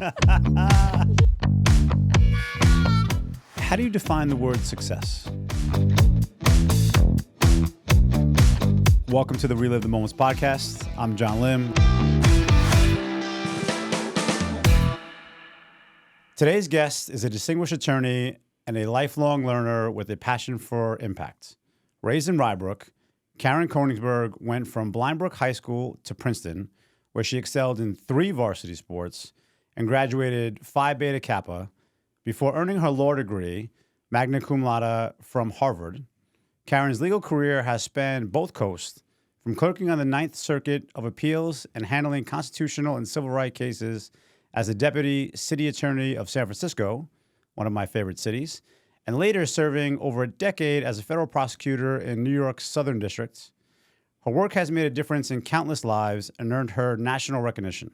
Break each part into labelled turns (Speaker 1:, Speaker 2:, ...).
Speaker 1: How do you define the word success? Welcome to the Relive the Moments podcast. I'm John Lim. Today's guest is a distinguished attorney and a lifelong learner with a passion for impact. Raised in Rye Brook, Karen Konigsberg went from Blind Brook High School to Princeton, where she excelled in 3 varsity sports and graduated Phi Beta Kappa before earning her law degree, magna cum laude, from Harvard. Karen's legal career has spanned both coasts, from clerking on the Ninth Circuit of Appeals and handling constitutional and civil rights cases as a deputy city attorney of San Francisco, one of my favorite cities, and later serving over a decade as a federal prosecutor in New York's Southern District. Her work has made a difference in countless lives and earned her national recognition.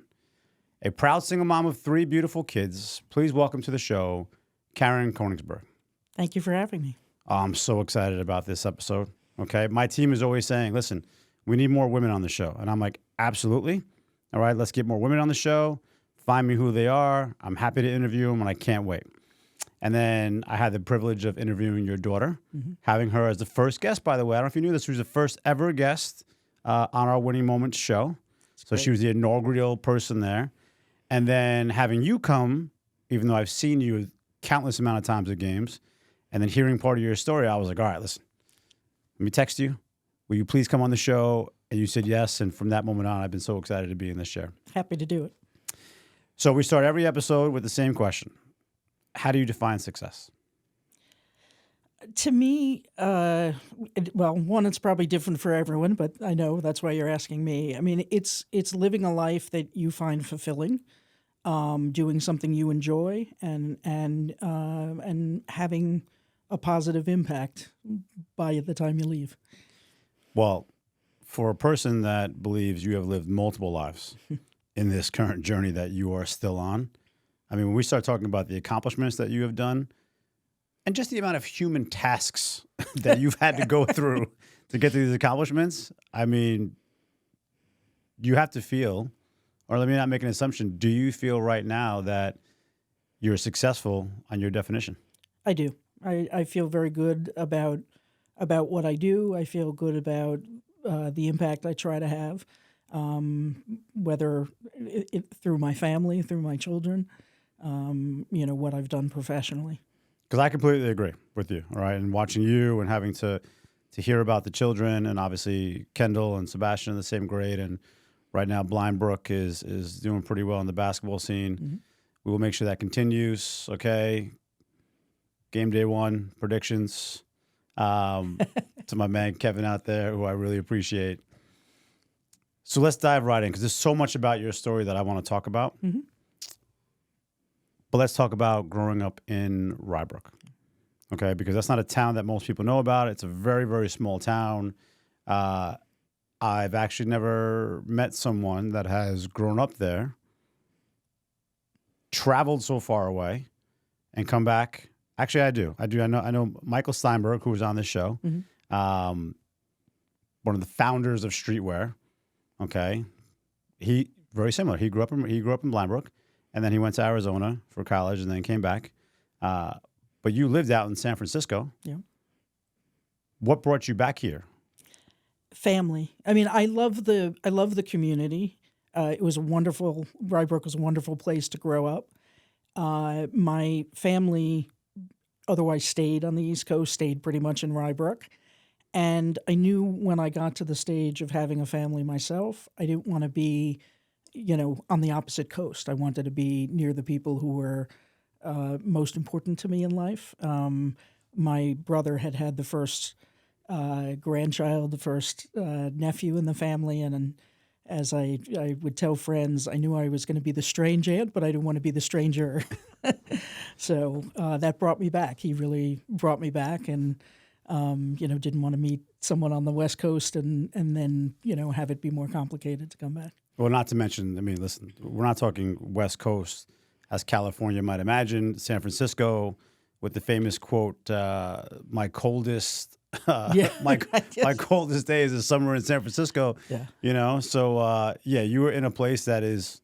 Speaker 1: A proud single mom of 3 beautiful kids, please welcome to the show, Karen Konigsberg.
Speaker 2: Thank you for having me.
Speaker 1: I'm so excited about this episode. Okay, my team is always saying, listen, we need more women on the show. And I'm like, absolutely. All right, let's get more women on the show. Find me who they are. I'm happy to interview them, and I can't wait. And then I had the privilege of interviewing your daughter, having her as the first guest, by the way. I don't know if you knew this. She was the first ever guest on our Winning Moments show. So she was the inaugural person there. And then having you come, even though I've seen you countless amount of times at games, and then hearing part of your story, I was like, all right, listen, let me text you. Will you please come on the show? And you said yes. And from that moment on, I've been so excited to be in this chair.
Speaker 2: Happy to do it.
Speaker 1: So we start every episode with the same question. How do you define success?
Speaker 2: To me, well, one, it's probably different for everyone, but I know that's why you're asking me. I mean, it's living a life that you find fulfilling, doing something you enjoy, and having a positive impact by the time you leave.
Speaker 1: Well, for a person that believes you have lived multiple lives in this current journey that you are still on, I mean, when we start talking about the accomplishments that you have done and just the amount of human tasks that you've had to go through to get to these accomplishments, I mean, you have to feel, or let me not make an assumption, do you feel right now that you're successful on your definition?
Speaker 2: I do. I feel very good about what I do. I feel good about the impact I try to have, whether through my family, through my children, what I've done professionally.
Speaker 1: Because I completely agree with you, all right? And watching you and having to hear about the children, and obviously Kendall and Sebastian in the same grade, and right now Blind Brook is doing pretty well in the basketball scene. Mm-hmm. We will make sure that continues, okay? Game day 1, predictions. To my man Kevin out there, who I really appreciate. So let's dive right in, because there's so much about your story that I want to talk about. Mm-hmm. But let's talk about growing up in Rye Brook, okay? Because that's not a town that most people know about. It's a very, very small town. I've actually never met someone that has grown up there, traveled so far away, and come back. Actually, I do. I know Michael Steinberg, who was on this show, one of the founders of streetwear. Okay, he very similar. He grew up in Blind Brook, and then he went to Arizona for college, and then came back. But you lived out in San Francisco.
Speaker 2: Yeah.
Speaker 1: What brought you back here?
Speaker 2: Family. I mean, I love the community. It was wonderful. Rye Brook was a wonderful place to grow up. My family otherwise stayed on the East Coast, stayed pretty much in Rye Brook. And I knew when I got to the stage of having a family myself, I didn't want to be, on the opposite coast. I wanted to be near the people who were most important to me in life. My brother had the first grandchild, the first nephew in the family, and as I would tell friends, I knew I was going to be the strange aunt, but I didn't want to be the stranger. So that brought me back. He really brought me back, and didn't want to meet someone on the West Coast and then have it be more complicated to come back.
Speaker 1: Well, not to mention, I mean, listen, we're not talking West Coast as California might imagine. San Francisco, with the famous quote, "My coldest." My coldest day is the summer in San Francisco. Yeah. So you were in a place that is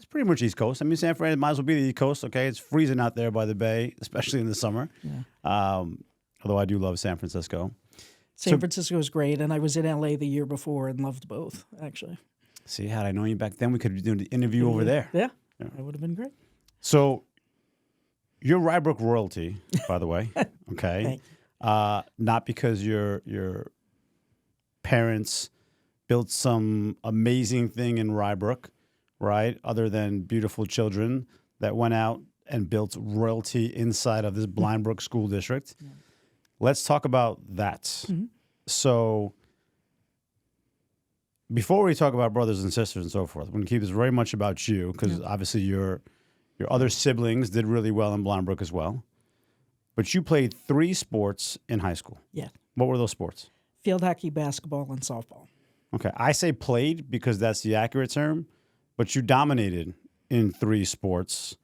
Speaker 1: It's pretty much East Coast. I mean, San Fran might as well be the East Coast, okay? It's freezing out there by the bay, especially in the summer.
Speaker 2: Yeah.
Speaker 1: Although I do love San Francisco.
Speaker 2: San Francisco is great, and I was in LA the year before and loved both, actually.
Speaker 1: See, had I known you back then, we could be doing the interview over there.
Speaker 2: Yeah, that would have been great.
Speaker 1: So, you're Rye Brook royalty, by the way, okay? Not because your parents built some amazing thing in Rye Brook, right? Other than beautiful children that went out and built royalty inside of this Blind Brook school district. Yeah. Let's talk about that. Mm-hmm. So, before we talk about brothers and sisters and so forth, we're going to keep this very much about you because obviously your other siblings did really well in Blind Brook as well. But you played 3 sports in high school.
Speaker 2: Yeah.
Speaker 1: What were those sports?
Speaker 2: Field hockey, basketball, and softball.
Speaker 1: Okay. I say played because that's the accurate term, but you dominated in 3 sports,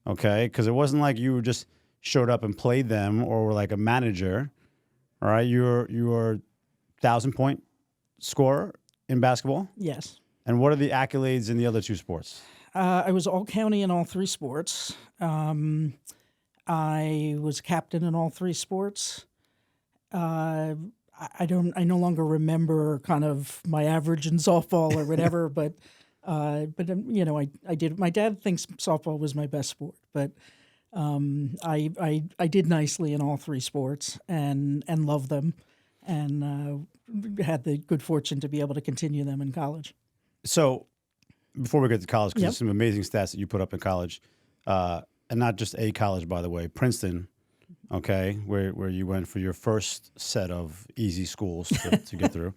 Speaker 1: okay? Because it wasn't like you just showed up and played them or were like a manager, all right? You were 1,000-point scorer in basketball?
Speaker 2: Yes.
Speaker 1: And what are the accolades in the other 2 sports?
Speaker 2: I was all-county in all 3 sports. I was captain in all 3 sports. I no longer remember kind of my average in softball or whatever, but you know, I did. My dad thinks softball was my best sport, but I did nicely in all 3 sports and loved them, and had the good fortune to be able to continue them in college.
Speaker 1: So, before we get to college, because there's some amazing stats that you put up in college, and not just a college, by the way, Princeton. Okay, where you went for your first set of easy schools to get through.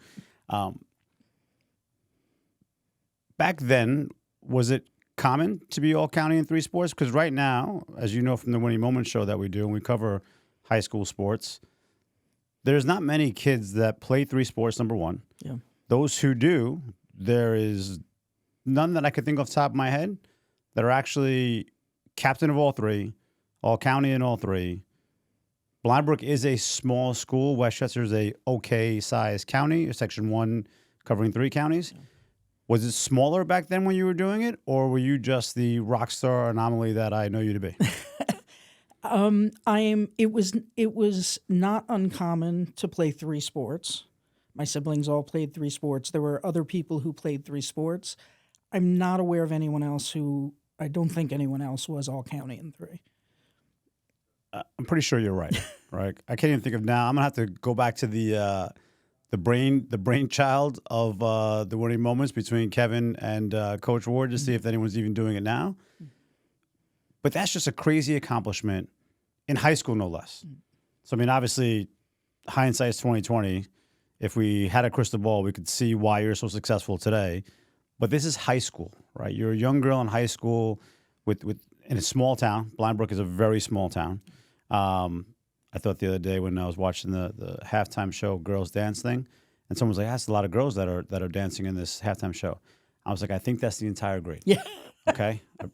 Speaker 1: Back then, was it common to be all county in 3 sports? Because right now, as you know from the Winning Moments show that we do, and we cover high school sports, there's not many kids that play 3 sports, number one.
Speaker 2: Yeah.
Speaker 1: Those who do, there is none that I could think off the top of my head that are actually captain of all 3, all county in all 3. Blind Brook is a small school. Westchester is a okay-sized county, Section 1 covering 3 counties. Yeah. Was it smaller back then when you were doing it, or were you just the rock star anomaly that I know you to be?
Speaker 2: It was not uncommon to play 3 sports. My siblings all played 3 sports. There were other people who played 3 sports. I'm not aware of anyone else who, I don't think anyone else was all county in 3.
Speaker 1: I'm pretty sure you're right. Right? I can't even think of now. I'm gonna have to go back to the brainchild of the Winning Moments between Kevin and Coach Ward to see if anyone's even doing it now. But that's just a crazy accomplishment in high school, no less. So I mean, obviously, hindsight's 2020. If we had a crystal ball, we could see why you're so successful today. But this is high school, right? You're a young girl in high school with in a small town. Blind Brook is a very small town. I thought the other day when I was watching the halftime show Girls Dance thing, and someone was like, "That's a lot of girls that are dancing in this halftime show." I was like, "I think that's the entire grade."
Speaker 2: Yeah.
Speaker 1: Okay. I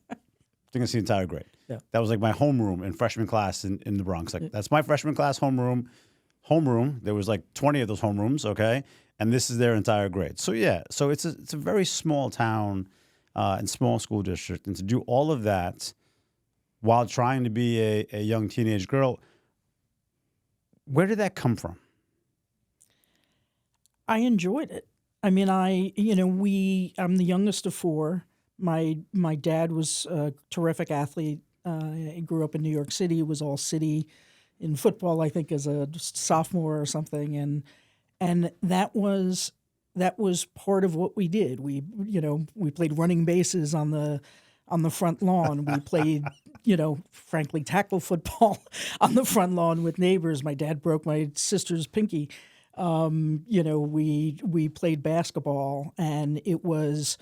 Speaker 1: think it's the entire grade. Yeah. That was like my homeroom in freshman class in the Bronx. Like that's my freshman class homeroom. There was like 20 of those homerooms. Okay, and this is their entire grade. So yeah. So it's a very small town and small school district, and to do all of that while trying to be a young teenage girl. Where did that come from?
Speaker 2: I enjoyed it. I mean, I'm the youngest of 4. My dad was a terrific athlete. He grew up in New York City. He was all city in football, I think, as a sophomore or something. And that was part of what we did. We played running bases on the front lawn. We played, frankly, tackle football on the front lawn with neighbors. My dad broke my sister's pinky. We played basketball, and it was,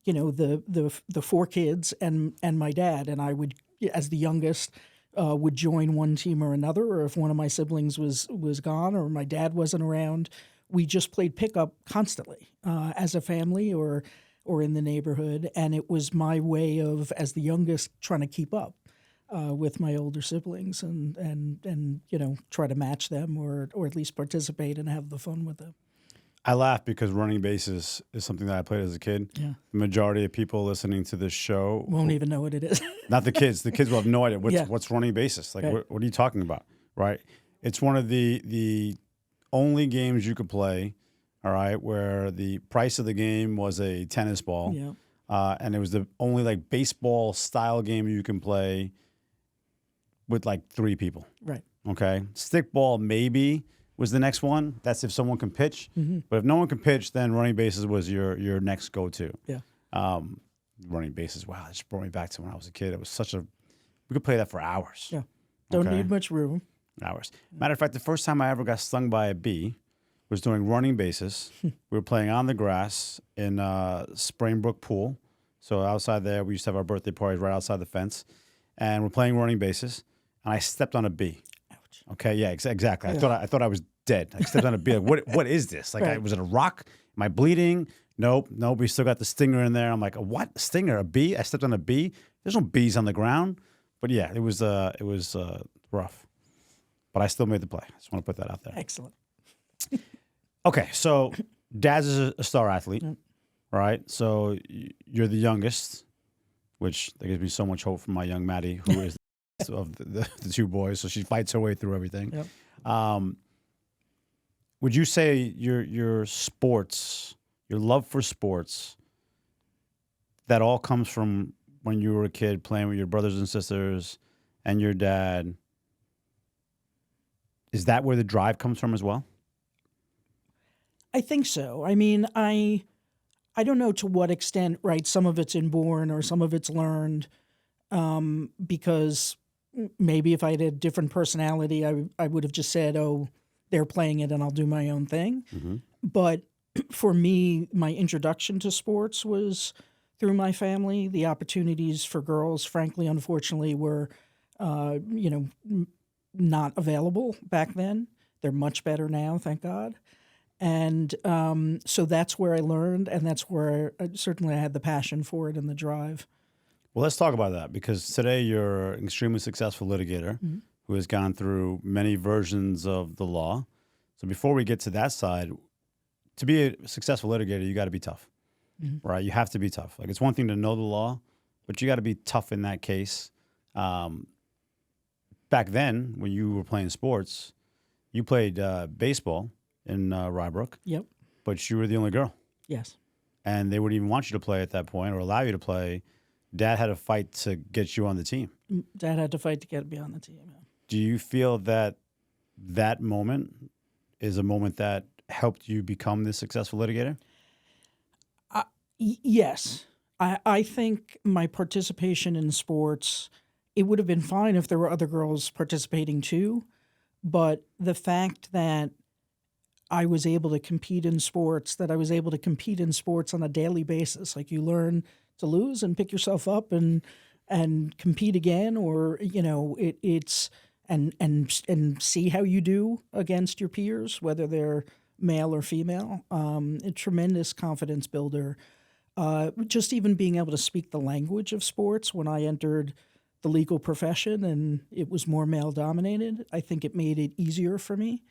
Speaker 2: the 4 kids and my dad. And I would, as the youngest, would join one team or another, or if one of my siblings was gone or my dad wasn't around, we just played pickup constantly as a family or in the neighborhood. And it was my way of, as the youngest, trying to keep up with my older siblings and try to match them or at least participate and have the fun with them.
Speaker 1: I laugh because running bases is something that I played as a kid.
Speaker 2: Yeah.
Speaker 1: The majority of people listening to this show
Speaker 2: Won't even know what it is.
Speaker 1: not the kids. The kids will have no idea
Speaker 2: Yeah.
Speaker 1: what's running bases. Like,
Speaker 2: Right.
Speaker 1: what are you talking about? Right? It's one of the only games you could play. All right, where the price of the game was a tennis ball,
Speaker 2: Yeah.
Speaker 1: and it was the only like baseball style game you can play with like 3 people.
Speaker 2: Right.
Speaker 1: Okay, stickball maybe was the next one. That's if someone can pitch. But if no one can pitch, then running bases was your next go-to.
Speaker 2: Yeah.
Speaker 1: Running bases. Wow, that just brought me back to when I was a kid. It was such a we could play that for hours.
Speaker 2: Yeah. Don't
Speaker 1: Okay.
Speaker 2: need much room.
Speaker 1: Hours. Matter of fact, the first time I ever got stung by a bee was doing running bases. We were playing on the grass in Springbrook Pool. So outside there, we used to have our birthday parties right outside the fence, and we're playing running bases. And I stepped on a bee.
Speaker 2: Ouch.
Speaker 1: Okay, yeah, exactly.
Speaker 2: Yeah.
Speaker 1: I thought I was dead. I stepped on a bee. Like, what is this? Like,
Speaker 2: Right.
Speaker 1: was it a rock? Am I bleeding? Nope. We still got the stinger in there. I'm like, what stinger? A bee? I stepped on a bee. There's no bees on the ground. But yeah, it was rough. But I still made the play. I just want to put that out there.
Speaker 2: Excellent.
Speaker 1: Okay, so Dad's is a star athlete,
Speaker 2: Yep.
Speaker 1: right? So you're the youngest, which that gives me so much hope for my young Maddie, who is of the 2 boys. So she fights her way through everything.
Speaker 2: Yep.
Speaker 1: Would you say your sports, your love for sports, that all comes from when you were a kid playing with your brothers and sisters and your dad? Is that where the drive comes from as well?
Speaker 2: I think so. I mean, I don't know to what extent, right? Some of it's inborn or some of it's learned, because maybe if I had a different personality, I would have just said, "Oh, they're playing it, and I'll do my own thing."
Speaker 1: Mm-hmm.
Speaker 2: But for me, my introduction to sports was through my family. The opportunities for girls, frankly, unfortunately, were, not available back then. They're much better now, thank God. And so that's where I learned, and that's where certainly I had the passion for it and the drive.
Speaker 1: Well, let's talk about that, because today you're an extremely successful litigator who has gone through many versions of the law. So before we get to that side, to be a successful litigator, you got to be tough, right? You have to be tough. Like, it's one thing to know the law, but you got to be tough in that case. Back then, when you were playing sports, you played baseball in Rye Brook,
Speaker 2: Yep.
Speaker 1: but you were the only girl.
Speaker 2: Yes.
Speaker 1: And they wouldn't even want you to play at that point or allow you to play. Dad had to fight to get you on the team.
Speaker 2: Dad had to fight to get me on the team. Yeah.
Speaker 1: Do you feel that that moment is a moment that helped you become this successful litigator?
Speaker 2: Yes. I think my participation in sports, it would have been fine if there were other girls participating too. But the fact that I was able to compete in sports, that I was able to compete in sports on a daily basis, like you learn to lose and pick yourself up and compete again, or it's and see how you do against your peers, whether they're male or female. A tremendous confidence builder. Just even being able to speak the language of sports when I entered the legal profession and it was more male dominated, I think it made it easier for me.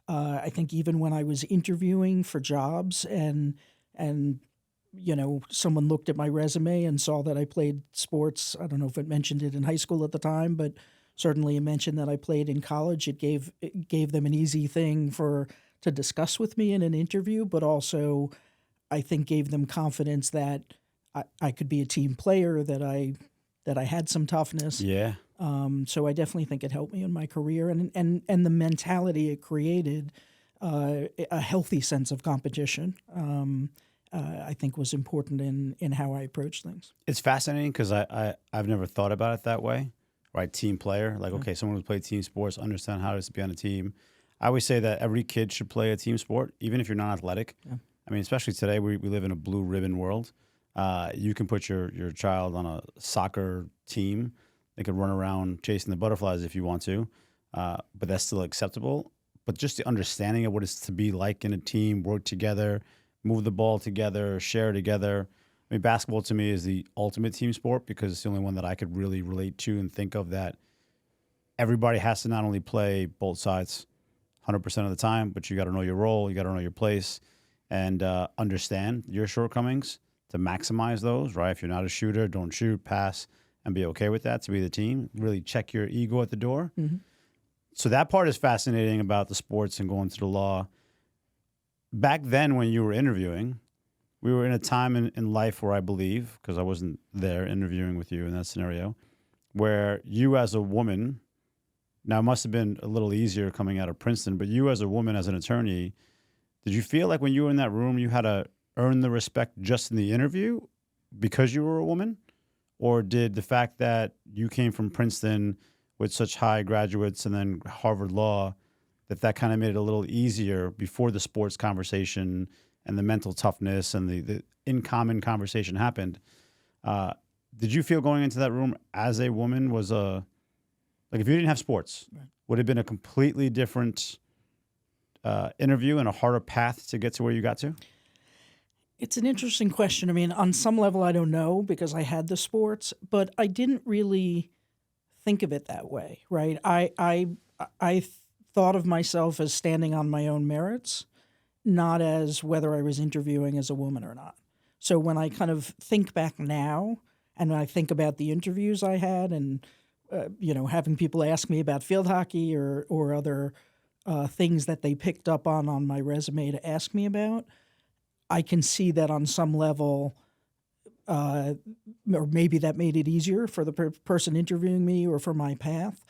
Speaker 2: I think even when I was interviewing for jobs and someone looked at my resume and saw that I played sports, I don't know if it mentioned it in high school at the time, but certainly it mentioned that I played in college. It gave them an easy thing to discuss with me in an interview, but also I think gave them confidence that I could be a team player, that I had some toughness.
Speaker 1: Yeah.
Speaker 2: So I definitely think it helped me in my career, and the mentality it created, a healthy sense of competition, I think was important in how I approach things.
Speaker 1: It's fascinating because I've never thought about it that way, right? Team player. Like, okay, someone who's played team sports, understand how it is to be on a team. I always say that every kid should play a team sport, even if you're not athletic. Yeah. I mean, especially today, we live in a blue ribbon world. You can put your child on a soccer team. They could run around chasing the butterflies if you want to, but that's still acceptable. But just the understanding of what it's to be like in a team, work together, move the ball together, share together. I mean, basketball to me is the ultimate team sport because it's the only one that I could really relate to and think of, that everybody has to not only play both sides 100% of the time, but you got to know your role, you got to know your place. and understand your shortcomings to maximize those, right? If you're not a shooter, don't shoot, pass, and be okay with that to be the team. Really check your ego at the door.
Speaker 2: Mm-hmm.
Speaker 1: So that part is fascinating about the sports and going to the law. Back then when you were interviewing, we were in a time in life where I believe, because I wasn't there interviewing with you in that scenario, where you as a woman, now it must have been a little easier coming out of Princeton, but you as a woman, as an attorney, did you feel like when you were in that room, you had to earn the respect just in the interview because you were a woman? Or did the fact that you came from Princeton with such high graduates and then Harvard Law, that kind of made it a little easier before the sports conversation and the mental toughness and the in common conversation happened? Did you feel going into that room as a woman was like if you didn't have sports, would it have been a completely different interview and a harder path to get to where you got to?
Speaker 2: It's an interesting question. I mean, on some level, I don't know because I had the sports, but I didn't really think of it that way, right? I thought of myself as standing on my own merits, not as whether I was interviewing as a woman or not. So when I kind of think back now and I think about the interviews I had and, having people ask me about field hockey or other things that they picked up on my resume to ask me about, I can see that on some level, or maybe that made it easier for the person interviewing me or for my path.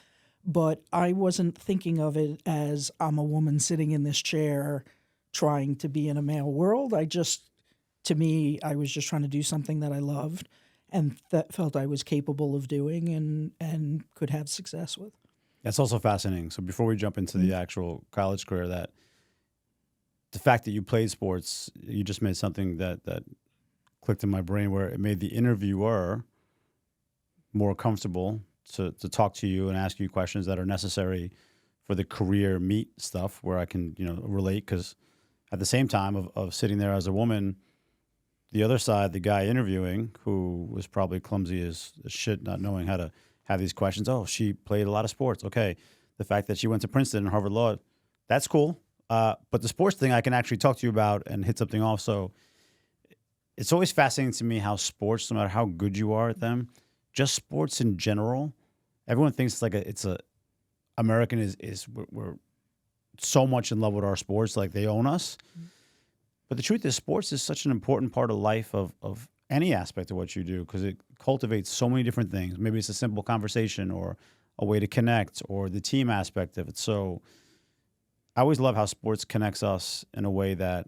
Speaker 2: But I wasn't thinking of it as I'm a woman sitting in this chair trying to be in a male world. To me, I was just trying to do something that I loved and that felt I was capable of doing and could have success with.
Speaker 1: That's also fascinating. So before we jump into the actual college career, that the fact that you played sports, you just made something that clicked in my brain where it made the interviewer more comfortable to talk to you and ask you questions that are necessary for the career meet stuff where I can, relate. Because at the same time of sitting there as a woman, the other side, the guy interviewing, who was probably clumsy as shit, not knowing how to have these questions. Oh, she played a lot of sports. Okay. The fact that she went to Princeton and Harvard Law, that's cool. But the sports thing I can actually talk to you about and hit something off. So it's always fascinating to me how sports, no matter how good you are at them, just sports in general, everyone thinks American is we're so much in love with our sports, like they own us. Mm-hmm. But the truth is sports is such an important part of life of any aspect of what you do because it cultivates so many different things. Maybe it's a simple conversation or a way to connect or the team aspect of it. So I always love how sports connects us in a way that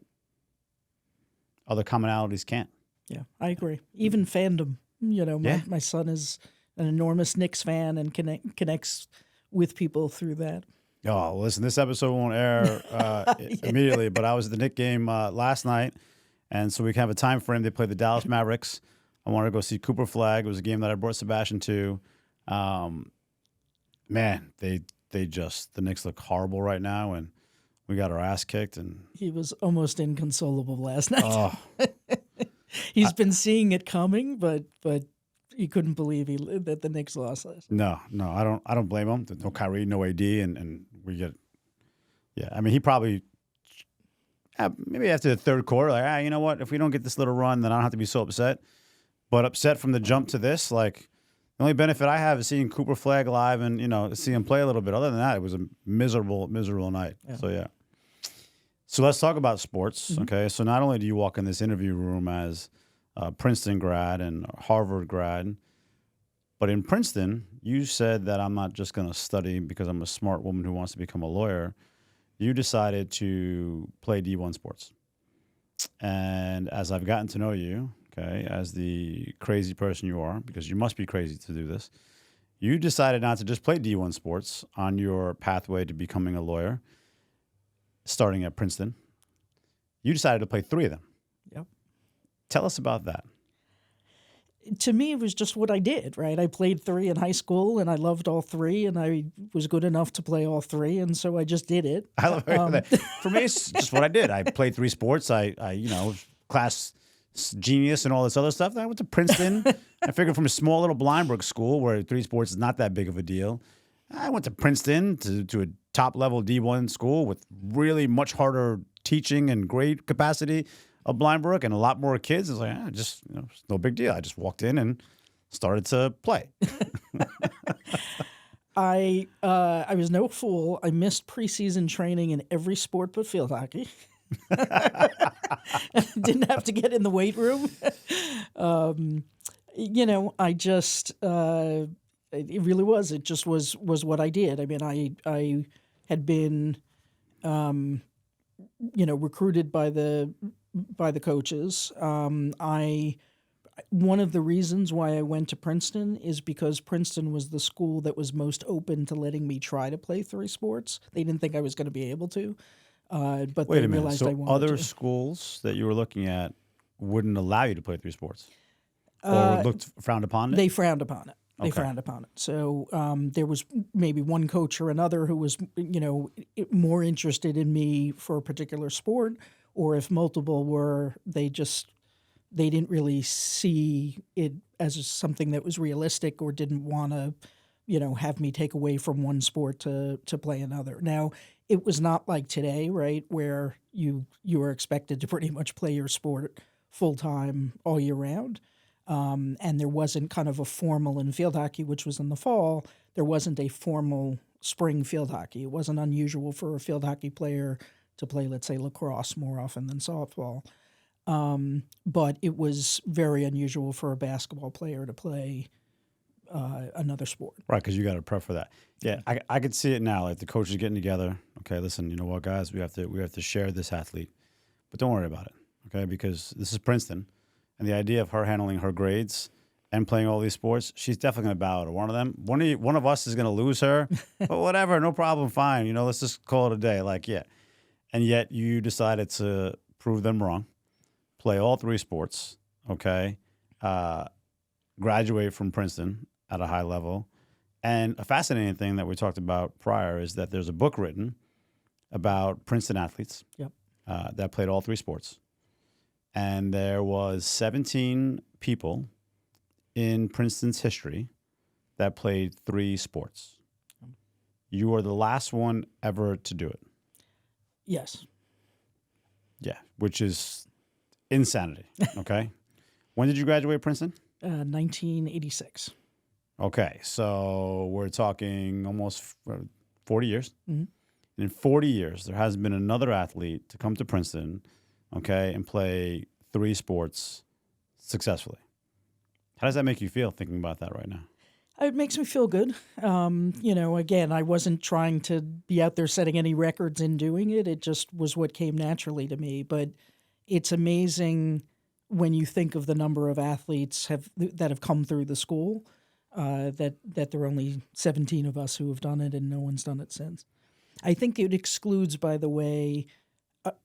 Speaker 1: other commonalities can't.
Speaker 2: Yeah, I agree. Even fandom. My son is an enormous Knicks fan and connects with people through that.
Speaker 1: Oh, listen, this episode won't air immediately, but I was at the Knicks game last night, and so we can have a time frame. They played the Dallas Mavericks. I wanted to go see Cooper Flag. It was a game that I brought Sebastian to. Man, the Knicks look horrible right now, and we got our ass kicked. And
Speaker 2: he was almost inconsolable last night.
Speaker 1: Oh.
Speaker 2: He's been seeing it coming, but he couldn't believe that the Knicks lost last night.
Speaker 1: No, I don't blame him. No Kyrie, no AD, and we get. Yeah, I mean, he probably maybe after the third quarter, like, you know what? If we don't get this little run, then I don't have to be so upset. But upset from the jump to this, like. The only benefit I have is seeing Cooper Flag live and, see him play a little bit. Other than that, it was a miserable night. Yeah. So, yeah. So let's talk about sports, okay? So not only do you walk in this interview room as a Princeton grad and Harvard grad, but in Princeton, you said that I'm not just going to study because I'm a smart woman who wants to become a lawyer. You decided to play D1 sports. And as I've gotten to know you, okay, as the crazy person you are, because you must be crazy to do this, you decided not to just play D1 sports on your pathway to becoming a lawyer, starting at Princeton. You decided to play 3 of them.
Speaker 2: Yep.
Speaker 1: Tell us about that.
Speaker 2: To me, it was just what I did, right? I played 3 in high school, and I loved all 3, and I was good enough to play all 3, and so I just did it.
Speaker 1: I love that. For me, it's just what I did. I played 3 sports. I class genius and all this other stuff. Then I went to Princeton. I figured from a small little Blind Brook school where 3 sports is not that big of a deal. I went to Princeton to a top level D1 school with really much harder teaching and grade capacity of Blind Brook and a lot more kids. It's like, just, it's no big deal. I just walked in and started to play.
Speaker 2: I was no fool. I missed preseason training in every sport but field hockey. Didn't have to get in the weight room. I just it really was. It just was what I did. I mean, I had been recruited by the coaches. One of the reasons why I went to Princeton is because Princeton was the school that was most open to letting me try to play 3 sports. They didn't think I was going to be able to, but
Speaker 1: Wait
Speaker 2: they
Speaker 1: a minute.
Speaker 2: realized
Speaker 1: So
Speaker 2: I wanted
Speaker 1: other
Speaker 2: to.
Speaker 1: schools that you were looking at wouldn't allow you to play 3 sports, or frowned upon it?
Speaker 2: They frowned upon it. They
Speaker 1: Okay.
Speaker 2: frowned upon it. So there was maybe one coach or another who was, more interested in me for a particular sport, or if multiple were, they didn't really see it as something that was realistic, or didn't want to, have me take away from one sport to play another. Now, it was not like today, right, where you were expected to pretty much play your sport full time all year round. And there wasn't kind of a formal in field hockey, which was in the fall. There wasn't a formal spring field hockey. It wasn't unusual for a field hockey player to play, let's say, lacrosse more often than softball. But it was very unusual for a basketball player to play another sport.
Speaker 1: Right, because you got to prep for that. Yeah, I could see it now. Like the coaches getting together. Okay, listen, you know what, guys, we have to share this athlete, but don't worry about it. Okay, because this is Princeton, and the idea of her handling her grades and playing all these sports, she's definitely going to bow to one of them. One of us is going to lose her, but whatever, no problem, fine. Let's just call it a day. Like, yeah, and yet you decided to prove them wrong, play all 3 sports. Okay, graduate from Princeton at a high level. And a fascinating thing that we talked about prior is that there's a book written about Princeton athletes that played all 3 sports. And there was 17 people in Princeton's history that played 3 sports. You are the last one ever to do it.
Speaker 2: Yes.
Speaker 1: Yeah, which is insanity, okay? When did you graduate Princeton?
Speaker 2: 1986.
Speaker 1: Okay, so we're talking almost 40 years.
Speaker 2: Mm-hmm.
Speaker 1: In 40 years, there hasn't been another athlete to come to Princeton, okay, and play 3 sports successfully. How does that make you feel thinking about that right now?
Speaker 2: It makes me feel good. Again, I wasn't trying to be out there setting any records in doing it. It just was what came naturally to me. But it's amazing when you think of the number of athletes that have come through the school, that there are only 17 of us who have done it and no one's done it since. I think it excludes, by the way,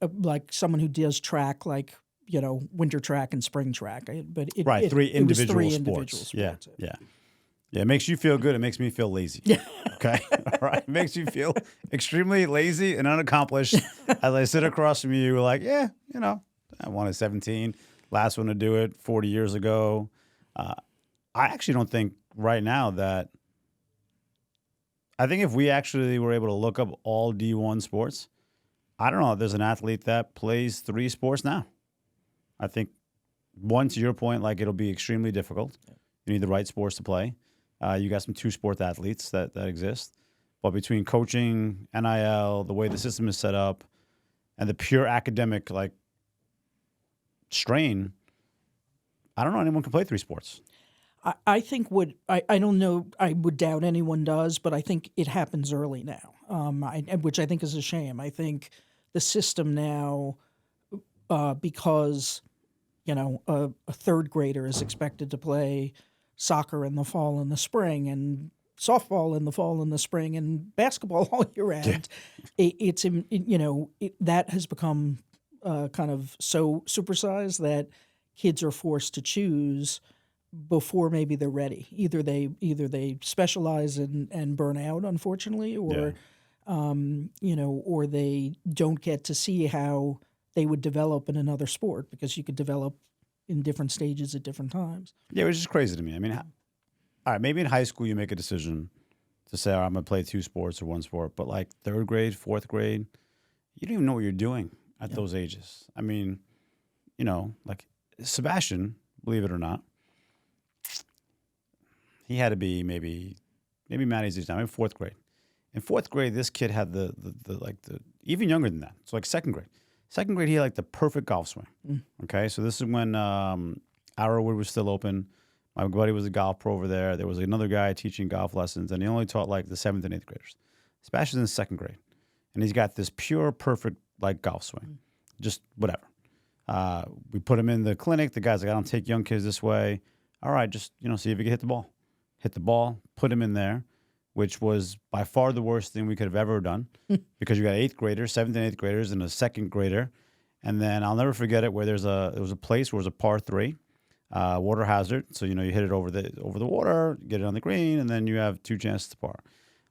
Speaker 2: like someone who does track, like, winter track and spring track. But
Speaker 1: 3 individual sports. Yeah. It makes you feel good. It makes me feel lazy.
Speaker 2: Yeah.
Speaker 1: Okay. All right. It makes you feel extremely lazy and unaccomplished as I sit across from you, like, I wanted 17, last one to do it 40 years ago. I actually don't think right now that I think if we actually were able to look up all D1 sports, I don't know if there's an athlete that plays 3 sports now. I think, one, to your point, like it'll be extremely difficult. You need the right sports to play. You got some 2-sport athletes that exist. But between coaching, NIL, the way the system is set up, and the pure academic strain, I don't know anyone can play 3 sports.
Speaker 2: I think I don't know, I would doubt anyone does, but I think it happens early now, which I think is a shame. I think the system now, because, a 3rd grader is expected to play soccer in the fall and the spring, and softball in the fall and the spring, and basketball all year round. That has become kind of so supersized that kids are forced to choose before maybe they're ready. Either they specialize and burn out, unfortunately, or or they don't get to see how they would develop in another sport, because you could develop in different stages at different times.
Speaker 1: Yeah, which is crazy to me. I mean, all right, maybe in high school you make a decision to say, I'm going to play 2 sports or 1 sport. But like 3rd grade, 4th grade, you don't even know what you're doing at those ages. I mean, you know, like Sebastian, believe it or not, he had to be maybe Maddie's age now, maybe 4th grade. In 4th grade, this kid had the even younger than that. So like 2nd grade. 2nd grade, he had like the perfect golf swing. Okay, so this is when Arrowwood was still open. My buddy was a golf pro over there. There was another guy teaching golf lessons, and he only taught like the 7th and 8th graders. Sebastian's in 2nd grade, and he's got this pure, perfect like golf swing, just whatever. We put him in the clinic. The guy's like, I don't take young kids this way. All right, just see if you can hit the ball. Hit the ball, put him in there, which was by far the worst thing we could have ever done because you got 8th graders, 7th and 8th graders, and a 2nd grader. And then I'll never forget it where there was a place where it was a par 3, water hazard. So, you hit it over the water, get it on the green, and then you have 2 chances to par.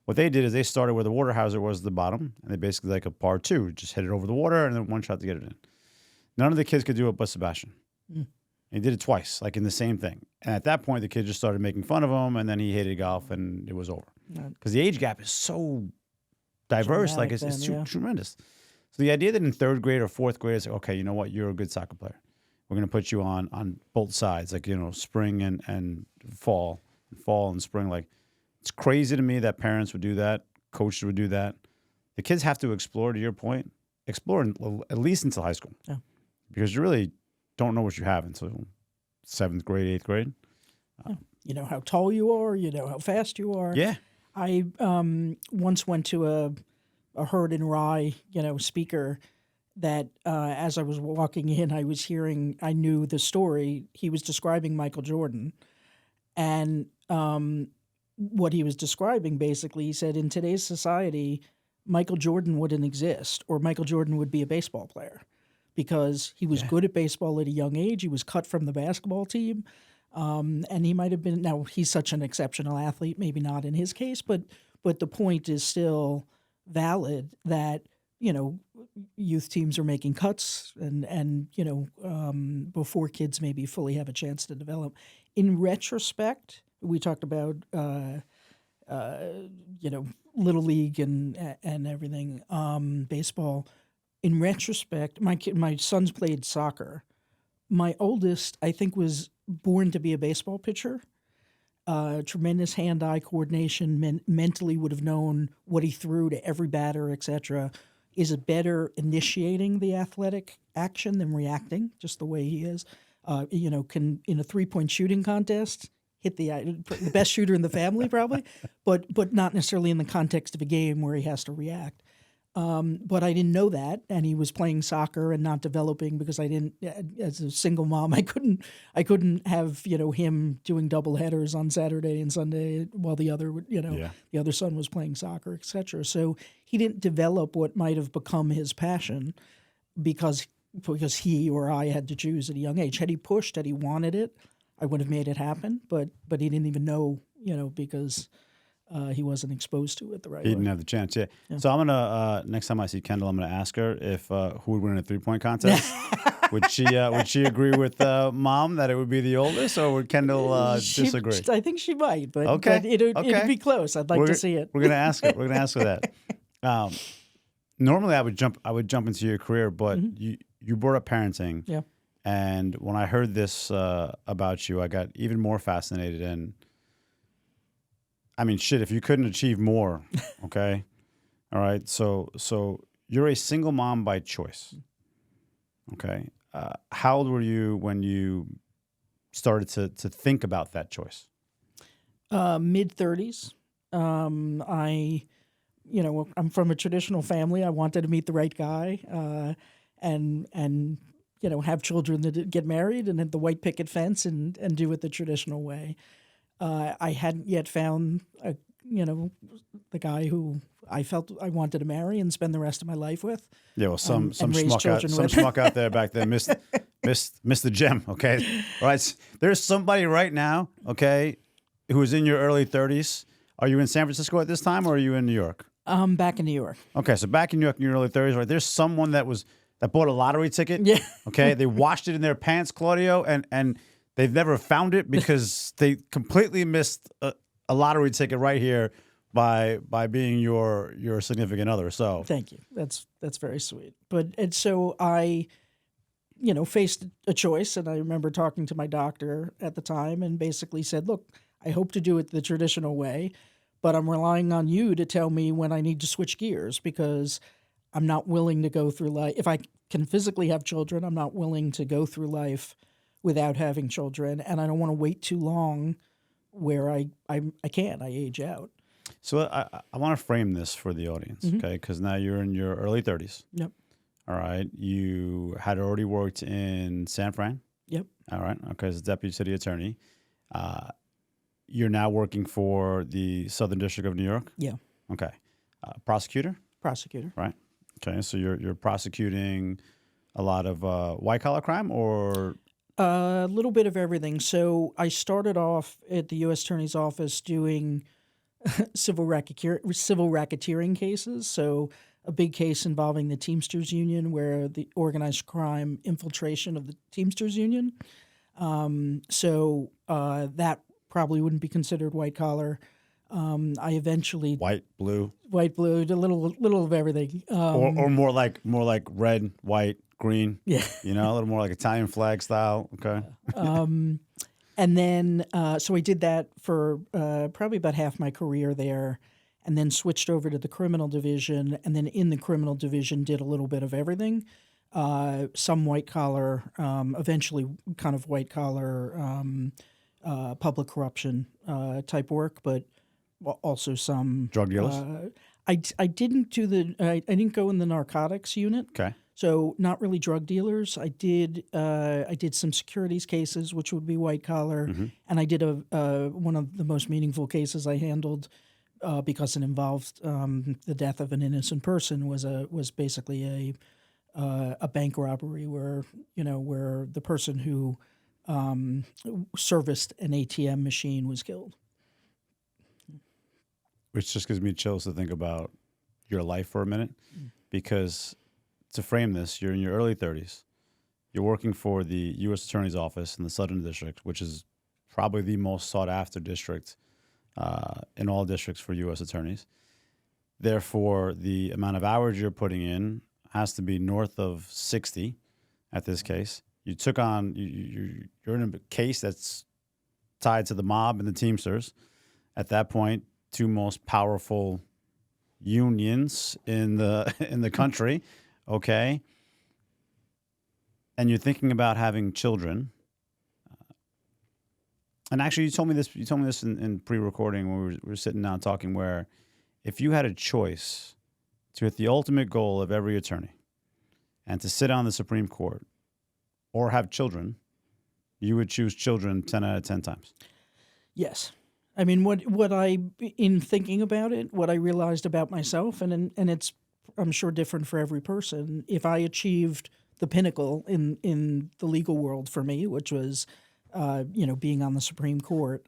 Speaker 1: What they did is they started where the water hazard was at the bottom, and they basically like a par 2, just hit it over the water and then 1 shot to get it in. None of the kids could do it but Sebastian. He did it twice, like in the same thing. And at that point, the kid just started making fun of him, and then he hated golf, and it was over. Because the age gap is so diverse,
Speaker 2: Dramatic
Speaker 1: it's tremendous. So the idea that in 3rd grade or 4th grade, it's like, okay, you know what, you're a good soccer player. We're going to put you on both sides, like, spring and fall and spring. Like, it's crazy to me that parents would do that, coaches would do that. The kids have to explore, to your point, at least until high school. Yeah. Because you really don't know what you have until 7th grade, 8th grade.
Speaker 2: You know how tall you are. You know how fast you are.
Speaker 1: Yeah.
Speaker 2: I once went to a Heard in Rye, speaker that as I was walking in, I knew the story. He was describing Michael Jordan. And what he was describing, basically, he said, in today's society, Michael Jordan wouldn't exist, or Michael Jordan would be a baseball player. Because he was good at baseball at a young age. He was cut from the basketball team. And he might have been, now he's such an exceptional athlete, maybe not in his case, but the point is still valid that, youth teams are making cuts and before kids maybe fully have a chance to develop. In retrospect, we talked about, Little League and everything, baseball. In retrospect, my sons played soccer. My oldest, I think, was born to be a baseball pitcher. Tremendous hand-eye coordination, mentally would have known what he threw to every batter, etc. Is it better initiating the athletic action than reacting, just the way he is? Can, in a 3-point shooting contest, hit the best shooter in the family, probably, but not necessarily in the context of a game where he has to react. But I didn't know that, and he was playing soccer and not developing because I didn't. As a single mom, I couldn't have him doing double headers on Saturday and Sunday while the other the other son was playing soccer, etc. So he didn't develop what might have become his passion because he or I had to choose at a young age. Had he pushed, had he wanted it, I would have made it happen. But he didn't even know, because. He wasn't exposed to it the right way.
Speaker 1: He didn't have the chance, yeah. So I'm gonna next time I see Kendall, I'm gonna ask her if who would win in a 3-point contest. Would she agree with Mom that it would be the oldest, or would Kendall disagree?
Speaker 2: I think she might, but
Speaker 1: okay,
Speaker 2: it'd be close. I'd like to see it.
Speaker 1: We're gonna ask her. We're gonna ask her that. Normally, I would jump into your career, but you brought up parenting.
Speaker 2: Yeah.
Speaker 1: And when I heard this about you, I got even more fascinated. And I mean, shit, if you couldn't achieve more, okay? All right, so you're a single mom by choice, okay? How old were you when you started to think about that choice?
Speaker 2: Mid-30s. I'm from a traditional family. I wanted to meet the right guy and have children that get married and hit the white picket fence and do it the traditional way. I hadn't yet found the guy who I felt I wanted to marry and spend the rest of my life with.
Speaker 1: Yeah, well, some schmuck out there back then missed the gem. Okay, right. There's somebody right now, okay, who is in your early 30s. Are you in San Francisco at this time, or are you in New York?
Speaker 2: Back in New York.
Speaker 1: Okay, so back in New York in your early 30s, right? There's someone that bought a lottery ticket. Yeah. Okay, they washed it in their pants, Claudio, and they've never found it because they completely missed a lottery ticket right here by being your significant other. So
Speaker 2: Thank you. That's very sweet. And so I, faced a choice, and I remember talking to my doctor at the time, and basically said, "Look, I hope to do it the traditional way, but I'm relying on you to tell me when I need to switch gears because I'm not willing to go through life. If I can physically have children, I'm not willing to go through life without having children, and I don't want to wait too long where I can't. I age out."
Speaker 1: So I want to frame this for the audience, okay? Because now you're in your early 30s.
Speaker 2: Yep.
Speaker 1: All right. You had already worked in San Fran.
Speaker 2: Yep.
Speaker 1: All right. Okay. As a deputy city attorney. You're now working for the Southern District of New York.
Speaker 2: Yeah.
Speaker 1: Okay. Prosecutor.
Speaker 2: Prosecutor.
Speaker 1: Right. Okay. So you're prosecuting a lot of white collar crime, or
Speaker 2: a little bit of everything. So I started off at the U.S. Attorney's Office doing civil racketeering cases. So a big case involving the Teamsters Union, where the organized crime infiltration of the Teamsters Union. So that probably wouldn't be considered white collar. I eventually
Speaker 1: white, blue,
Speaker 2: a little of everything,
Speaker 1: or more like red, white, green.
Speaker 2: Yeah,
Speaker 1: a little more like Italian flag style. Okay.
Speaker 2: And then so I did that for probably about half my career there, and then switched over to the criminal division, and then in the criminal division did a little bit of everything. Some white collar, eventually kind of white collar public corruption type work, but also some
Speaker 1: drug dealers.
Speaker 2: I didn't do I didn't go in the narcotics unit.
Speaker 1: Okay.
Speaker 2: So not really drug dealers. I did some securities cases, which would be white collar, and I did one of the most meaningful cases I handled because it involved the death of an innocent person. Was basically a bank robbery where the person who serviced an ATM machine was killed.
Speaker 1: Which just gives me chills to think about your life for a minute, because to frame this, you're in your early 30s. You're working for the U.S. Attorney's Office in the Southern District, which is probably the most sought-after district in all districts for U.S. attorneys. Therefore, the amount of hours you're putting in has to be north of 60 at this case. You took on, you're in a case that's tied to the mob and the Teamsters. At that point, two most powerful unions in the country. Okay. And you're thinking about having children. And actually, you told me this in pre-recording when we were sitting down talking, where if you had a choice to hit the ultimate goal of every attorney and to sit on the Supreme Court or have children, you would choose children 10 out of 10 times.
Speaker 2: Yes. I mean, what I, in thinking about it, what I realized about myself, and it's, I'm sure, different for every person. If I achieved the pinnacle in the legal world for me, which was, being on the Supreme Court,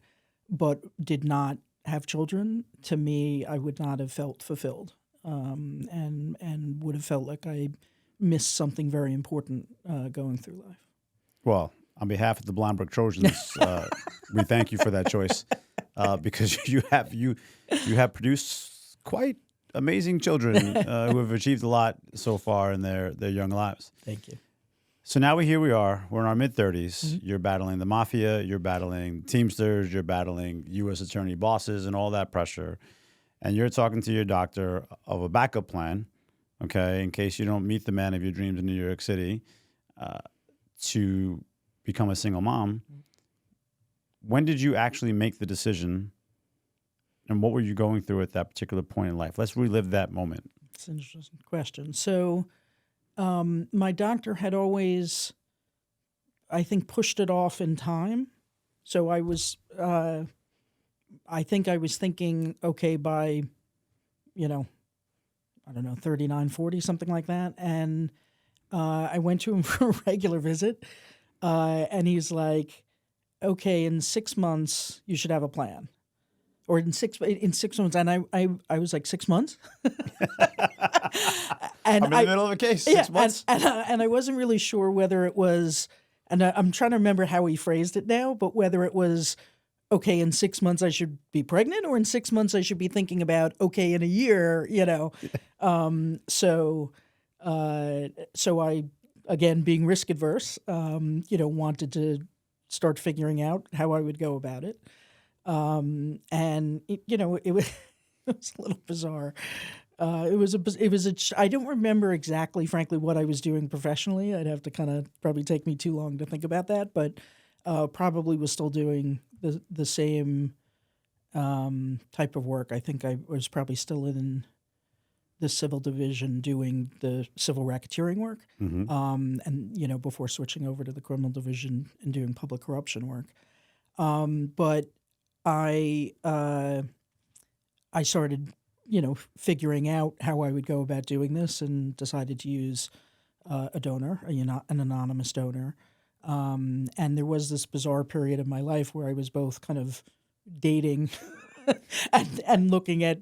Speaker 2: but did not have children, to me, I would not have felt fulfilled, and would have felt like I missed something very important going through life.
Speaker 1: Well, on behalf of the Blind Brook Trojans, we thank you for that choice, because you have produced quite amazing children who have achieved a lot so far in their young lives.
Speaker 2: Thank you.
Speaker 1: So now here we are. We're in our mid-30s. You're battling the mafia. You're battling Teamsters. You're battling U.S. attorney bosses and all that pressure. And you're talking to your doctor of a backup plan, okay, in case you don't meet the man of your dreams in New York City, to become a single mom. When did you actually make the decision, and what were you going through at that particular point in life? Let's relive that moment.
Speaker 2: It's an interesting question. So my doctor had always, I think, pushed it off in time. So I was, I think I was thinking, okay, by, I don't know, 39, 40, something like that. And I went to him for a regular visit, and he's like, okay, in 6 months, you should have a plan. Or in 6 months. And I was like, 6 months? And
Speaker 1: I'm in the middle of a case, 6 months.
Speaker 2: And I wasn't really sure whether it was, and I'm trying to remember how he phrased it now, but whether it was, okay, in 6 months I should be pregnant, or in 6 months I should be thinking about, okay, in a year, so I, again, being risk adverse, wanted to start figuring out how I would go about it. And it was, it was a little bizarre. I don't remember exactly, frankly, what I was doing professionally. I'd have to probably take me too long to think about that, but probably was still doing the same type of work. I think I was probably still in the civil division doing the civil racketeering work, and before switching over to the criminal division and doing public corruption work. But I started, figuring out how I would go about doing this, and decided to use a donor, an anonymous donor. And there was this bizarre period of my life where I was both kind of dating and looking at,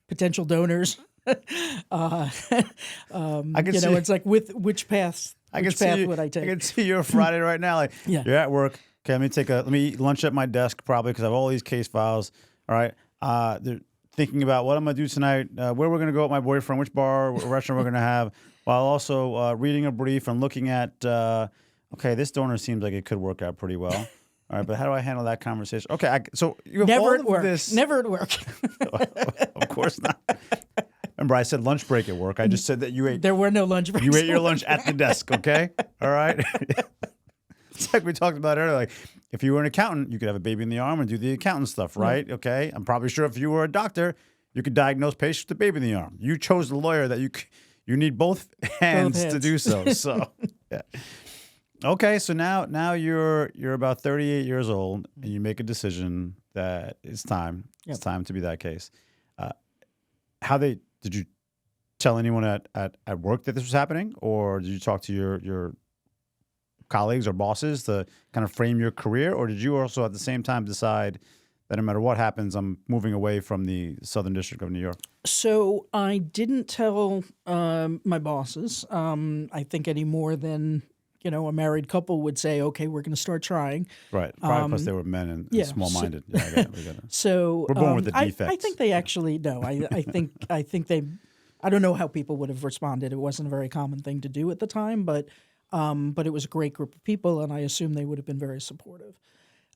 Speaker 2: potential donors.
Speaker 1: I can see,
Speaker 2: it's like, with which path would I take?
Speaker 1: I can see you're Friday right now. Like, you're at work. Okay, let me eat lunch at my desk probably, because I have all these case files. All right. They're thinking about what I'm going to do tonight, where we're going to go with my boyfriend, which bar or restaurant we're going to have, while also reading a brief and looking at, okay, this donor seems like it could work out pretty well. All right, but how do I handle that conversation? Okay, so you have
Speaker 2: Never
Speaker 1: all
Speaker 2: at
Speaker 1: of
Speaker 2: work.
Speaker 1: this.
Speaker 2: Never at work.
Speaker 1: Of course not. Remember, I said lunch break at work. I just said that you ate.
Speaker 2: There were no lunch breaks.
Speaker 1: You ate your lunch at the desk, okay? All right? It's like we talked about earlier. Like, if you were an accountant, you could have a baby in the arm and do the accountant stuff, right? Okay? I'm probably sure if you were a doctor, you could diagnose patients with a baby in the arm. You chose the lawyer that you need both hands to do so. So, yeah. Okay, so now you're about 38 years old, and you make a decision that it's time. Yep. It's time to be that case. Did you tell anyone at work that this was happening, or did you talk to your colleagues or bosses to kind of frame your career, or did you also at the same time decide that no matter what happens, I'm moving away from the Southern District of New York?
Speaker 2: So I didn't tell my bosses. I think any more than a married couple would say, okay, we're going to start trying.
Speaker 1: Right. Probably because they were men and small-minded. So, I get it.
Speaker 2: So
Speaker 1: we're born with the defects.
Speaker 2: I think they actually no. I think they. I don't know how people would have responded. It wasn't a very common thing to do at the time, but it was a great group of people, and I assume they would have been very supportive.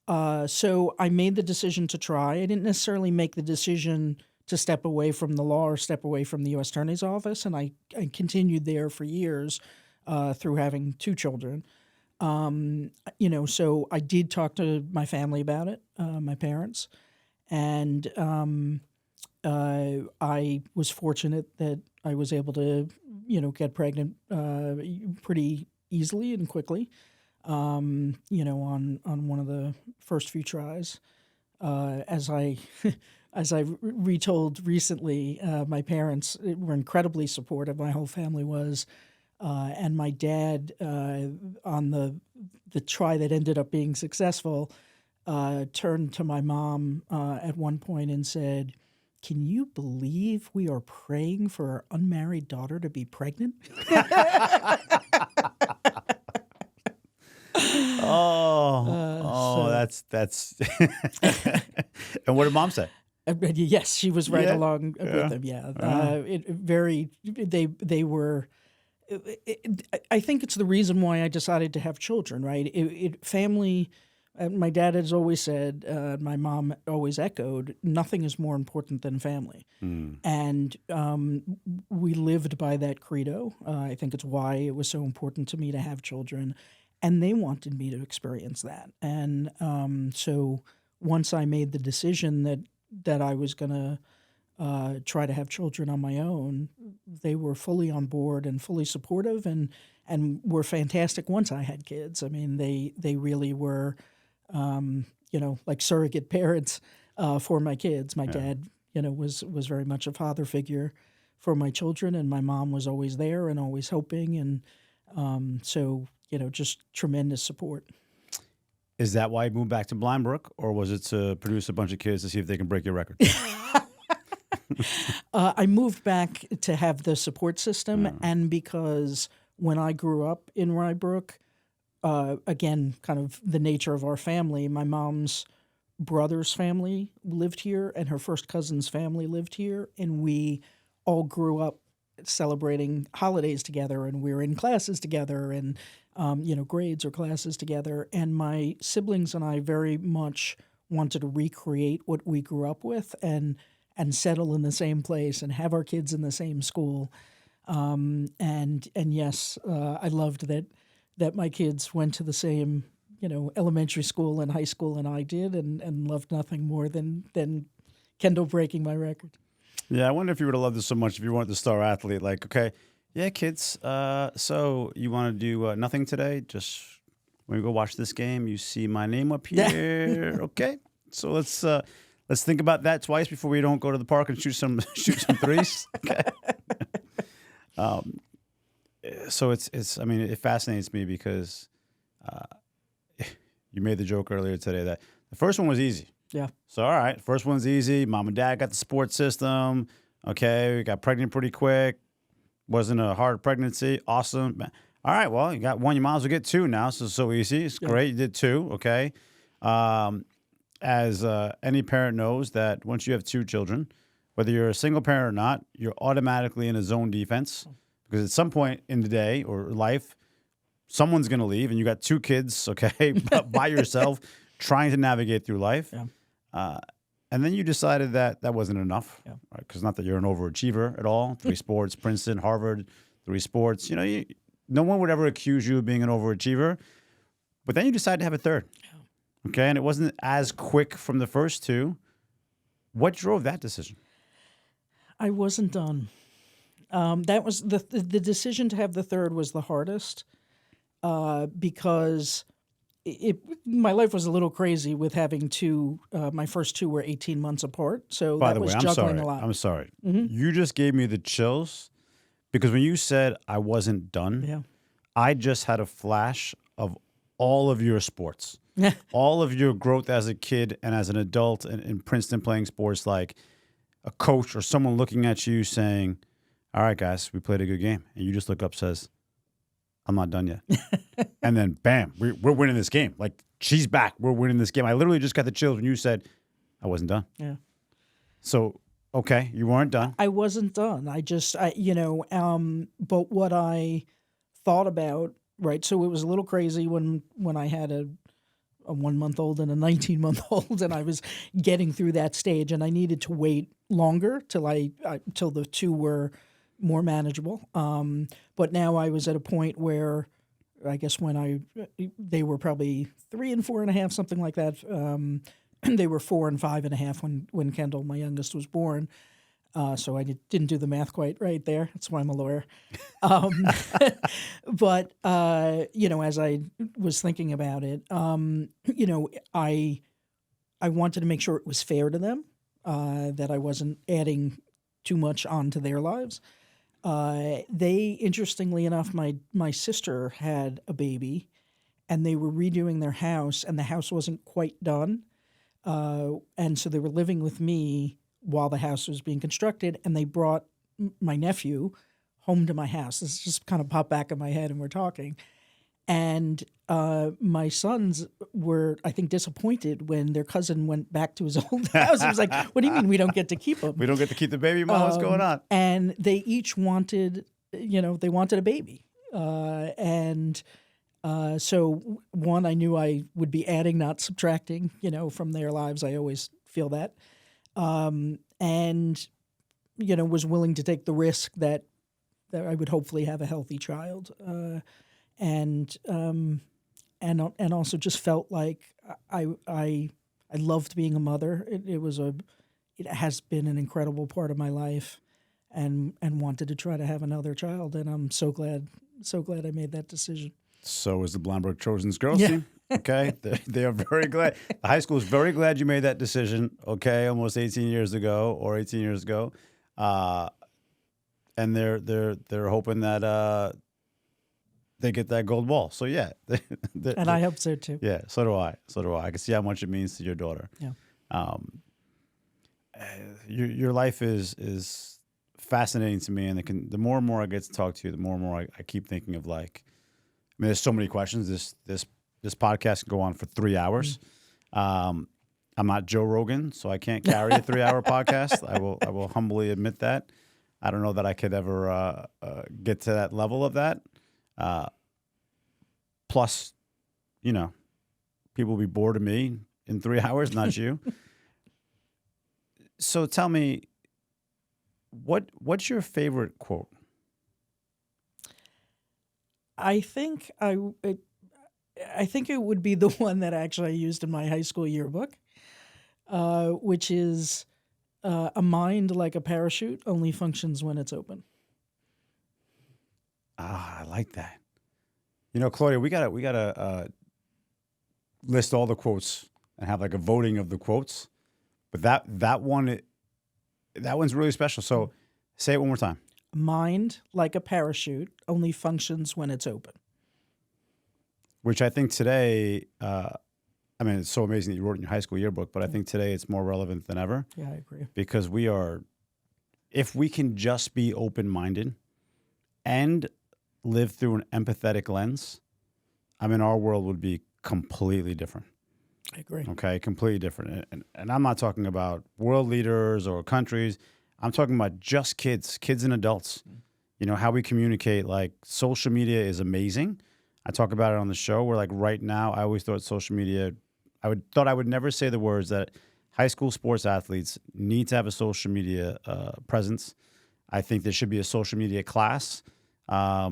Speaker 2: So I made the decision to try. I didn't necessarily make the decision to step away from the law or step away from the U.S. Attorney's Office, and I continued there for years. Through having 2 children. So I did talk to my family about it, my parents, and I was fortunate that I was able to, get pregnant pretty easily and quickly, on one of the first few tries. As I retold recently, my parents were incredibly supportive. My whole family was. And my dad, on the try that ended up being successful, turned to my mom at one point and said, "Can you believe we are praying for our unmarried daughter to be pregnant?"
Speaker 1: That's. And what did Mom say?
Speaker 2: Yes, she was right along with them. Yeah, they were. I think it's the reason why I decided to have children, right? Family, my dad has always said, my mom always echoed, nothing is more important than family. And we lived by that credo. I think it's why it was so important to me to have children. And they wanted me to experience that. And so once I made the decision that I was going to try to have children on my own, they were fully on board and fully supportive, and were fantastic once I had kids. I mean, they really were, like surrogate parents for my kids. My dad, was very much a father figure for my children, and my mom was always there and always helping, and so just tremendous support.
Speaker 1: Is that why you moved back to Blind Brook, or was it to produce a bunch of kids to see if they can break your record?
Speaker 2: I moved back to have the support system, and because when I grew up in Rye Brook, again, kind of the nature of our family, my mom's brother's family lived here, and her first cousin's family lived here, and we all grew up celebrating holidays together, and we were in classes together, and grades or classes together. And my siblings and I very much wanted to recreate what we grew up with, and settle in the same place, and have our kids in the same school. And yes, I loved that my kids went to the same elementary school and high school, and I did, and loved nothing more than Kendall breaking my record.
Speaker 1: Yeah, I wonder if you would have loved this so much if you weren't the star athlete. Like, okay, yeah, kids, so you want to do nothing today? Just when we go watch this game, you see my name up here. Okay, so let's think about that twice before we don't go to the park and shoot some threes. Okay. So it's. I mean, it fascinates me because you made the joke earlier today that the first one was easy.
Speaker 2: Yeah.
Speaker 1: So all right, first one's easy. Mom and dad got the support system. Okay, we got pregnant pretty quick. Wasn't a hard pregnancy. Awesome. All right, well, you got one. You might as well get two now. So easy. It's great. You did two. Okay. As any parent knows that once you have two children, whether you're a single parent or not, you're automatically in a zone defense because at some point in the day or life, someone's going to leave and you got two kids, okay, by yourself trying to navigate through life.
Speaker 2: Yeah.
Speaker 1: And then you decided that wasn't enough,
Speaker 2: Yeah.
Speaker 1: right? Because not that you're an overachiever at all. 3 sports, Princeton, Harvard, 3 sports. No one would ever accuse you of being an overachiever. But then you decided to have a third. Yeah. Okay, and it wasn't as quick from the first two. What drove that decision?
Speaker 2: I wasn't done. That was the decision to have the third was the hardest because my life was a little crazy with having two. My first two were 18 months apart, so
Speaker 1: By
Speaker 2: that
Speaker 1: the
Speaker 2: was
Speaker 1: way, I'm
Speaker 2: juggling
Speaker 1: sorry.
Speaker 2: a lot.
Speaker 1: I'm sorry.
Speaker 2: Mm-hmm.
Speaker 1: You just gave me the chills because when you said I wasn't done,
Speaker 2: Yeah.
Speaker 1: I just had a flash of all of your sports, all of your growth as a kid and as an adult in Princeton playing sports, like a coach or someone looking at you saying, all right, guys, we played a good game. And you just look up, says, I'm not done yet. And then, bam, we're winning this game. Like, she's back. We're winning this game. I literally just got the chills when you said, I wasn't done.
Speaker 2: Yeah.
Speaker 1: So, okay, you weren't done.
Speaker 2: I wasn't done. But what I thought about, right, so it was a little crazy when I had a 1-month-old and a 19-month-old, and I was getting through that stage, and I needed to wait longer till the two were more manageable. But now I was at a point where I guess they were probably 3 and 4.5, something like that. They were 4 and 5.5 when Kendall, my youngest, was born. So I didn't do the math quite right there. That's why I'm a lawyer. But as I was thinking about it, I wanted to make sure it was fair to them, that I wasn't adding too much onto their lives. They, interestingly enough, my sister had a baby, and they were redoing their house, and the house wasn't quite done, and so they were living with me while the house was being constructed, and they brought my nephew home to my house. This just kind of popped back in my head, and we're talking. And my sons were, I think, disappointed when their cousin went back to his old house. It was like, what do you mean we don't get to keep him?
Speaker 1: We don't get to keep the baby, Mom? What's going on?
Speaker 2: And they each wanted, they wanted a baby. So one, I knew I would be adding, not subtracting, from their lives. I always feel that. And was willing to take the risk that I would hopefully have a healthy child, and also just felt like I loved being a mother. It has been an incredible part of my life, and wanted to try to have another child. And I'm so glad I made that decision.
Speaker 1: So is the Blind Brook Trojans girls team. Okay, they are very glad. The high school is very glad you made that decision. Okay, almost 18 years ago or 18 years ago, and they're hoping that they get that gold ball. So yeah,
Speaker 2: and I hope so too.
Speaker 1: Yeah, so do I. I can see how much it means to your daughter.
Speaker 2: Yeah.
Speaker 1: Your life is fascinating to me, and the more and more I get to talk to you, the more and more I keep thinking of there's so many questions. This podcast can go on for 3 hours. I'm not Joe Rogan, so I can't carry a 3-hour podcast. I will humbly admit that. I don't know that I could ever get to that level of that. Plus, people will be bored of me in 3 hours, not you. So tell me, what's your favorite quote?
Speaker 2: I think it would be the one that actually I used in my high school yearbook, which is a mind like a parachute only functions when it's open.
Speaker 1: I like that. Claudia, we gotta list all the quotes and have like a voting of the quotes. But that one's really special. So say it one more time.
Speaker 2: Mind like a parachute only functions when it's open.
Speaker 1: Which I think today, it's so amazing that you wrote it in your high school yearbook, but I think today it's more relevant than ever.
Speaker 2: Yeah, I agree.
Speaker 1: Because if we can just be open-minded and live through an empathetic lens, our world would be completely different.
Speaker 2: I agree.
Speaker 1: Okay, completely different. And I'm not talking about world leaders or countries. I'm talking about just kids and adults. How we communicate. Like, social media is amazing. I talk about it on the show where, like, right now, I always thought social media, thought I would never say the words that high school sports athletes need to have a social media presence. I think there should be a social media class. At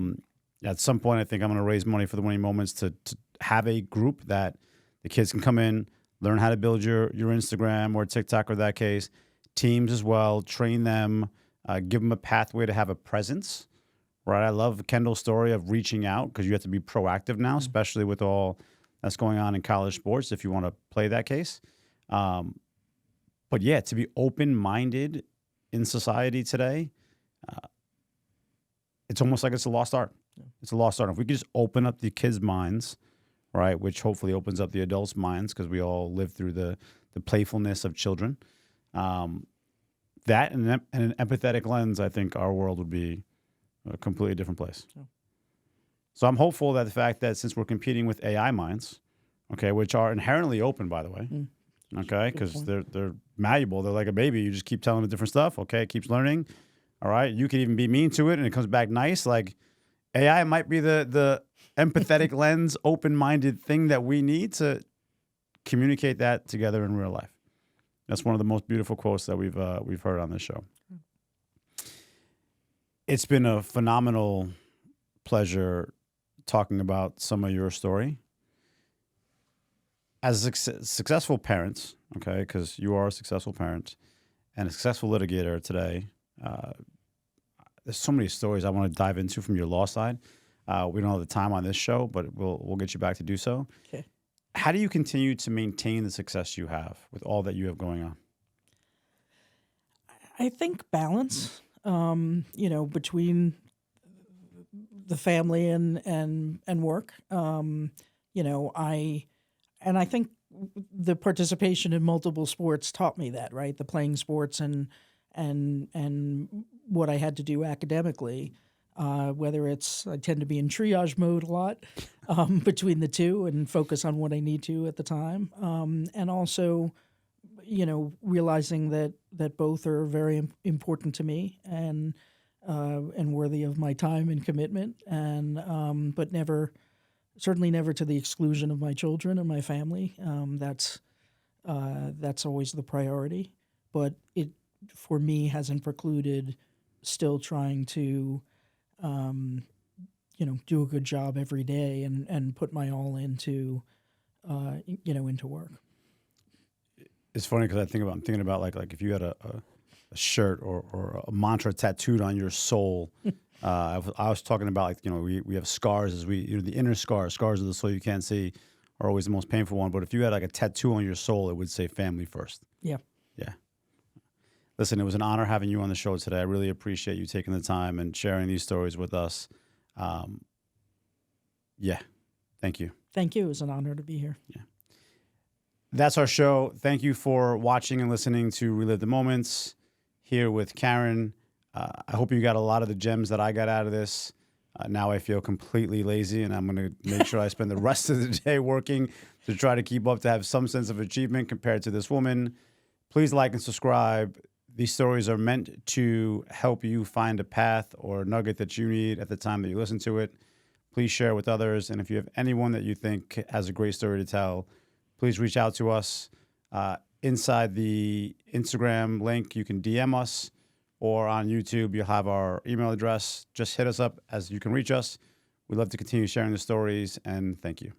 Speaker 1: some point, I think I'm going to raise money for the Winning Moments to have a group that the kids can come in, learn how to build your Instagram or TikTok or that case, teams as well, train them, give them a pathway to have a presence. Right, I love Kendall's story of reaching out because you have to be proactive now, especially with all that's going on in college sports if you want to play that case. But yeah, to be open-minded in society today, it's almost like it's a lost art. Yeah. It's a lost art. If we could just open up the kids' minds, right, which hopefully opens up the adults' minds because we all live through the playfulness of children, that and an empathetic lens, I think our world would be a completely different place. Yeah. So I'm hopeful that the fact that since we're competing with AI minds, okay, which are inherently open, by the way, okay, because they're malleable. They're like a baby. You just keep telling them different stuff. Okay, it keeps learning. All right, you can even be mean to it, and it comes back nice. Like, AI might be the empathetic lens, open-minded thing that we need to communicate that together in real life. That's one of the most beautiful quotes that we've heard on this show. It's been a phenomenal pleasure talking about some of your story. As successful parents, okay, because you are a successful parent and a successful litigator today, there's so many stories I want to dive into from your law side. We don't have the time on this show, but we'll get you back to do so.
Speaker 2: Okay.
Speaker 1: How do you continue to maintain the success you have with all that you have going on?
Speaker 2: I think balance, between the family and work. I think the participation in multiple sports taught me that, right? The playing sports and what I had to do academically. Whether it's, I tend to be in triage mode a lot between the two and focus on what I need to at the time. And also, realizing that both are very important to me and worthy of my time and commitment, but certainly never to the exclusion of my children and my family. That's always the priority. But it, for me, hasn't precluded still trying to do a good job every day and put my all into work.
Speaker 1: It's funny because I'm thinking about like if you had a shirt or a mantra tattooed on your soul. I was talking about we have scars as the inner scars of the soul you can't see are always the most painful one. But if you had like a tattoo on your soul, it would say family first.
Speaker 2: Yeah.
Speaker 1: Yeah. Listen, it was an honor having you on the show today. I really appreciate you taking the time and sharing these stories with us. Thank you.
Speaker 2: Thank you. It was an honor to be here.
Speaker 1: Yeah. That's our show. Thank you for watching and listening to Relive the Moments here with Karen. I hope you got a lot of the gems that I got out of this. Now I feel completely lazy, and I'm going to make sure I spend the rest of the day working to try to keep up, to have some sense of achievement compared to this woman. Please like and subscribe. These stories are meant to help you find a path or nugget that you need at the time that you listen to it. Please share with others. And if you have anyone that you think has a great story to tell, please reach out to us. Inside the Instagram link, you can DM us, or on YouTube, you'll have our email address. Just hit us up as you can reach us. We'd love to continue sharing the stories, and thank you.